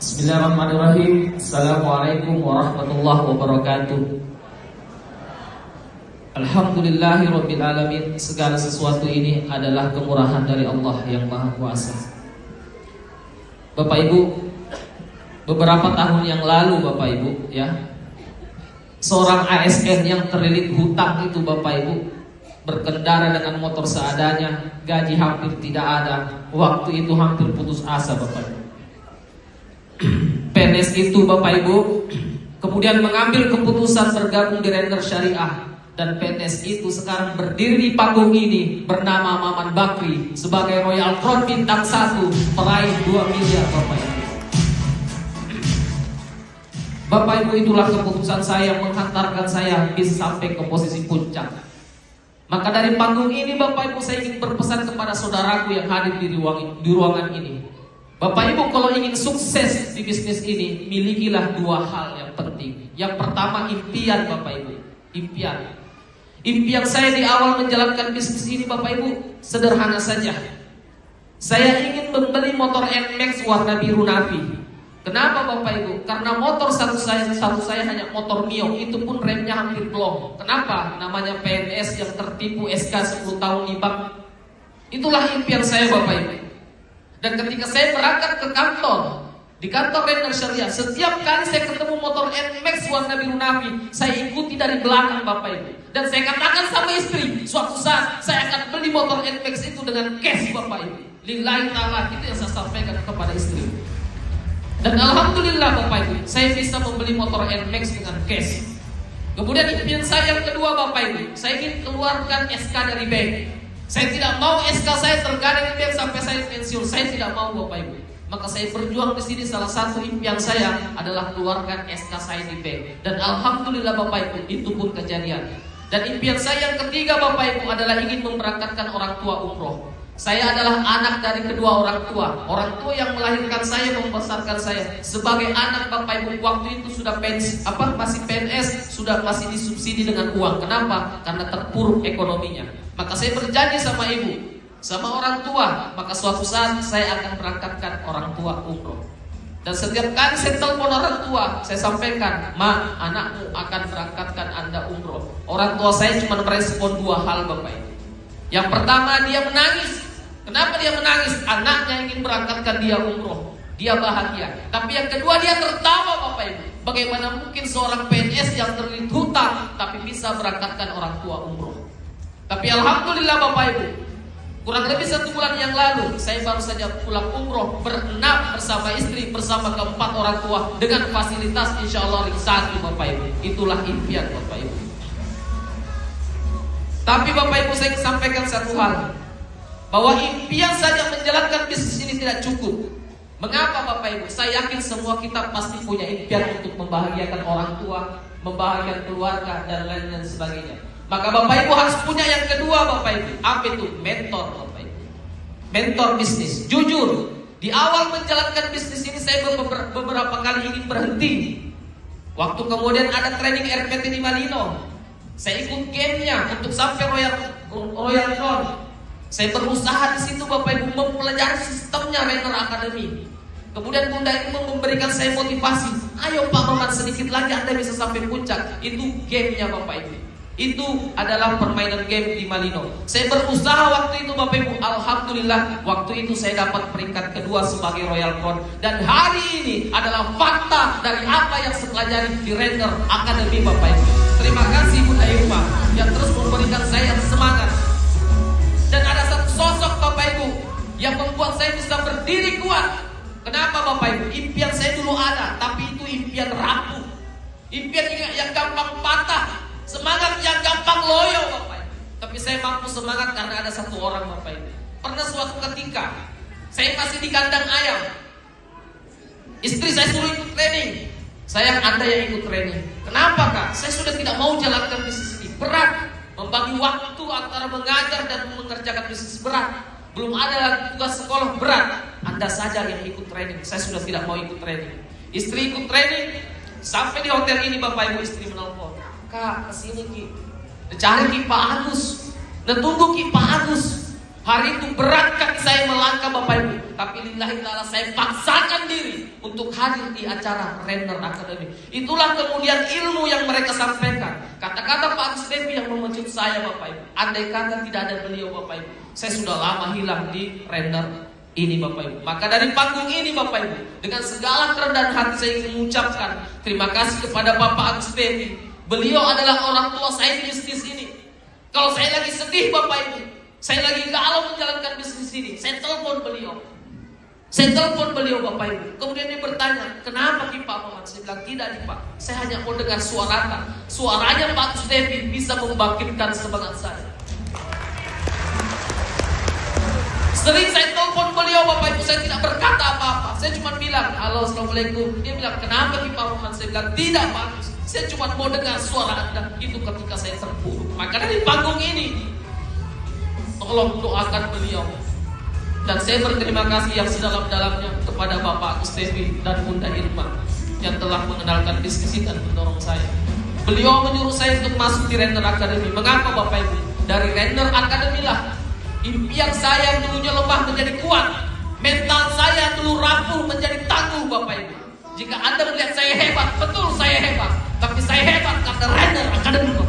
Bismillahirrahmanirrahim. Assalamualaikum warahmatullahi wabarakatuh. Alhamdulillahirabbil alamin. Segala sesuatu ini adalah kemurahan dari Allah yang Maha Kuasa. Bapak Ibu, beberapa tahun yang lalu Bapak Ibu ya, seorang ASN yang terlilit hutang itu Bapak Ibu berkendara dengan motor seadanya, gaji hampir tidak ada. Waktu itu hampir putus asa Bapak Ibu. PNS itu Bapak Ibu kemudian mengambil keputusan bergabung di Render Syariah. Dan PNS itu sekarang berdiri di panggung ini bernama Maman Bakri sebagai Royal Crown bintang 1, meraih 2 miliar Bapak Ibu. Bapak Ibu, itulah keputusan saya menghantarkan saya bisa sampai ke posisi puncak. Maka dari panggung ini Bapak Ibu, saya ingin berpesan kepada saudaraku yang hadir di ruangan ini. Bapak Ibu, kalau ingin sukses di bisnis ini, milikilah 2 hal yang penting. Yang pertama, impian Bapak Ibu. Impian saya di awal menjalankan bisnis ini Bapak Ibu sederhana saja. Saya ingin membeli motor NMAX warna biru navy. Kenapa Bapak Ibu? Karena motor satu saya hanya motor Mio, itu pun remnya hampir blong. Kenapa? Namanya PNS yang tertipu SK 10 tahun di bank. Itulah impian saya Bapak Ibu. Dan ketika saya berangkat ke kantor, di kantor Render Syariah, setiap kali saya ketemu motor NMAX warna biru navy, saya ikuti dari belakang Bapak Ibu. Dan saya katakan sama istri, suatu saat saya akan beli motor NMAX itu dengan cash Bapak Ibu. Lillahi ta'ala, itu yang saya sampaikan kepada istri. Dan alhamdulillah Bapak Ibu, saya bisa membeli motor NMAX dengan cash. Kemudian impian saya yang kedua Bapak Ibu, saya ingin keluarkan SK dari bank. Saya tidak mau SK saya tergadang di bank sampai saya pensiun. Saya tidak mau Bapak Ibu. Maka saya berjuang di sini. Salah satu impian saya adalah keluarkan SK saya di bank. Dan alhamdulillah Bapak Ibu, itu pun kejadian. Dan impian saya yang ketiga Bapak Ibu adalah ingin memberangkatkan orang tua umroh. Saya adalah anak dari kedua orang tua. Orang tua yang melahirkan saya, membesarkan saya. Sebagai anak Bapak Ibu, waktu itu sudah masih PNS, sudah masih disubsidi dengan uang. Kenapa? Karena terpuruk ekonominya. Maka saya berjanji sama ibu, sama orang tua, maka suatu saat saya akan berangkatkan orang tua umroh. Dan setiap kali saya telepon orang tua, saya sampaikan, "Ma, anakmu akan berangkatkan Anda umroh." Orang tua saya cuma merespon 2 hal Bapak Ibu. Yang pertama, dia menangis. Kenapa dia menangis? Anaknya ingin berangkatkan dia umroh. Dia bahagia. Tapi yang kedua, dia tertawa Bapak Ibu. Bagaimana mungkin seorang PNS yang terlilit hutang tapi bisa berangkatkan orang tua umroh? Tapi alhamdulillah Bapak Ibu, kurang lebih 1 bulan yang lalu saya baru saja pulang umroh berenam bersama istri, bersama keempat orang tua dengan fasilitas insya Allah ring 1 Bapak Ibu. Itulah impian Bapak Ibu. Tapi Bapak Ibu, saya ingin sampaikan satu hal, bahwa impian saja menjalankan bisnis ini tidak cukup. Mengapa Bapak Ibu? Saya yakin semua kita pasti punya impian untuk membahagiakan orang tua, membahagiakan keluarga dan lain sebagainya. Maka Bapak Ibu harus punya yang kedua Bapak Ibu. Apa itu? Mentor Bapak Ibu. Mentor bisnis. Jujur, di awal menjalankan bisnis ini saya beberapa kali ingin berhenti. Waktu kemudian ada training RPT di Malino, saya ikut gamenya untuk sampai Royal Crown. Saya berusaha di situ Bapak Ibu mempelajari sistemnya Render Academy. Kemudian Bunda Ibu memberikan saya motivasi. Ayo Pak Maman, sedikit lagi Anda bisa sampai puncak. Itu gamenya Bapak Ibu. Itu adalah permainan game di Malino. Saya berusaha waktu itu Bapak Ibu. Alhamdulillah waktu itu saya dapat peringkat kedua sebagai Royal Crown. Dan hari ini adalah fakta dari apa yang saya pelajari di Render Academy Bapak Ibu. Terima kasih Bunda Irma yang terus memberikan saya semangat. Dan ada satu sosok Bapak Ibu yang membuat saya bisa berdiri kuat. Kenapa Bapak Ibu? Impian saya dulu ada, tapi itu impian rapuh. Impian yang gampang patah, semangat yang gampang loyo Bapak Ibu. Tapi saya mampu semangat karena ada satu orang Bapak Ibu. Pernah suatu ketika saya masih di kandang ayam, istri saya suruh ikut training. Sayang, Anda yang ikut training. Kenapa Kak? Saya sudah tidak mau jalankan bisnis ini, berat. Membagi waktu antara mengajar dan mengerjakan bisnis berat. Belum ada tugas sekolah berat. Anda saja yang ikut training. Saya sudah tidak mau ikut training. Istri ikut training. Sampai di hotel ini Bapak Ibu, istri menelpon, "Kak, kesini Ki, cari Ki Pak Agus, dan tunggu Ki Pak Agus. Hari itu berat kaki saya melangkah Bapak Ibu, tapi lillahi ta'ala saya paksakan diri untuk hadir di acara Renner Academy. Itulah kemudian ilmu yang mereka sampaikan. Kata-kata Pak Agus Devi yang memecut saya Bapak Ibu. Andai kata tidak ada beliau Bapak Ibu, saya sudah lama hilang di Renner ini Bapak Ibu. Maka dari panggung ini Bapak Ibu, dengan segala kerendahan hati saya ingin mengucapkan terima kasih kepada Bapak Agus Devi. Beliau adalah orang tua saya di bisnis ini. Kalau saya lagi sedih Bapak Ibu, saya lagi galau menjalankan bisnis ini, saya telepon beliau. Saya telepon beliau Bapak Ibu. Kemudian dia bertanya, kenapa Ki Pak Muhammad? Saya bilang, tidak nih Pak, saya hanya mau dengar suaranya Pak Agus Devi bisa membangkitkan semangat saya. Sering saya telepon beliau Bapak Ibu, saya tidak berkata apa-apa. Saya cuma bilang, halo assalamualaikum. Dia bilang, kenapa Ki Pak Muhammad? Saya bilang, tidak Pak Agus, saya cuma mau dengar suara Anda. Itu ketika saya terpuruk. Maka dari panggung ini, tolong doakan beliau. Dan saya berterima kasih yang sedalam-dalamnya kepada Bapak Agus Devi dan Bunda Irma yang telah mengenalkan bisnis ini dan mendorong saya. Beliau menyuruh saya untuk masuk di Renner Academy. Mengapa Bapak Ibu? Dari Renner Academy lah impian saya yang dulunya lemah menjadi kuat. Mental saya dulu rapuh menjadi tangguh Bapak Ibu. Jika Anda melihat saya hebat, betul saya hebat. Tapi saya hebat karena Renner Academy.